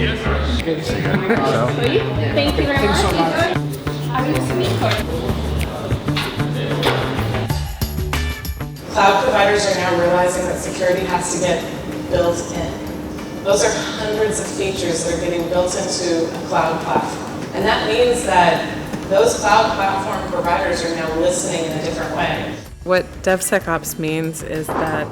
Thank you very much. Thanks so much. Cloud providers are now realizing that security has to get built in. Those are hundreds of features that are getting built into a cloud platform. And that means that those cloud platform providers are now listening in a different way. What DevSecOps means is that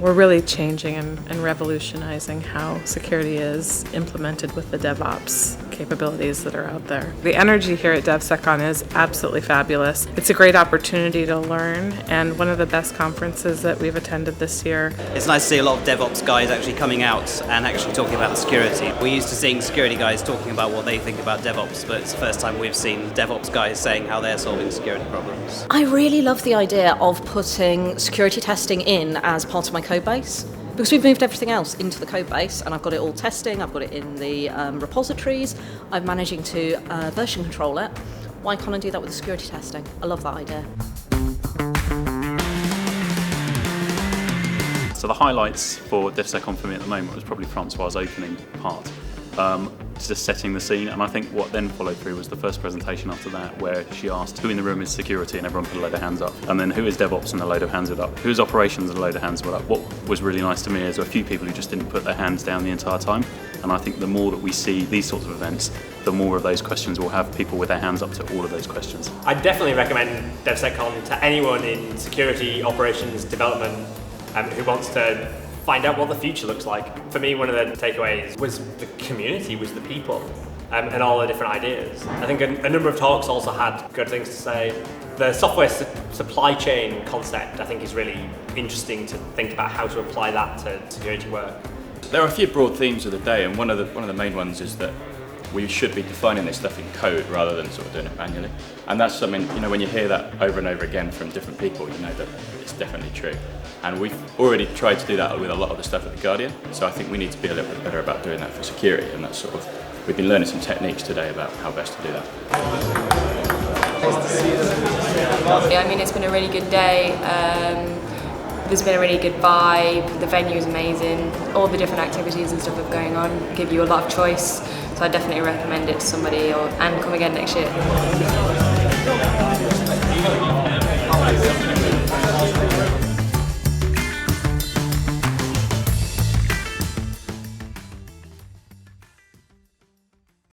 we're really changing and revolutionizing how security is implemented with the DevOps capabilities that are out there. The energy here at DevSecCon is absolutely fabulous. It's a great opportunity to learn, and one of the best conferences that we've attended this year. It's nice to see a lot of DevOps guys actually coming out and actually talking about security. We're used to seeing security guys talking about what they think about DevOps, but it's the first time we've seen DevOps guys saying how they're solving security problems. I really love the idea of putting security testing in as part of my code base, because we've moved everything else into the code base and I've got it all testing, I've got it in the repositories, I'm managing to version control it. Why can't I do that with the security testing? I love that idea. So the highlights for DevSecCon for me at the moment was probably Francois' opening part. Just setting the scene, and I think what then followed through was the first presentation after that, where she asked who in the room is security, and everyone put a load of hands up, and then who is DevOps, and a load of hands were up, who is operations, and a load of hands were up. What was really nice to me is there were a few people who just didn't put their hands down the entire time, and I think the more that we see these sorts of events, the more of those questions we'll have people with their hands up to all of those questions. I'd definitely recommend DevSecCon to anyone in security, operations, development who wants to find out what the future looks like. For me, one of the takeaways was the community, was the people, and all the different ideas. I think a number of talks also had good things to say. The software supply chain concept, I think, is really interesting to think about how to apply that to security work. There are a few broad themes of the day, and one of the main ones is that we should be defining this stuff in code rather than sort of doing it manually. And that's something, when you hear that over and over again from different people, you know that it's definitely true. And we've already tried to do that with a lot of the stuff at The Guardian, so I think we need to be a little bit better about doing that for security, and that's we've been learning some techniques today about how best to do that. Yeah, I mean, it's been a really good day. There's been a really good vibe, the venue is amazing, all the different activities and stuff that are going on give you a lot of choice, so I definitely recommend it to somebody and come again next year.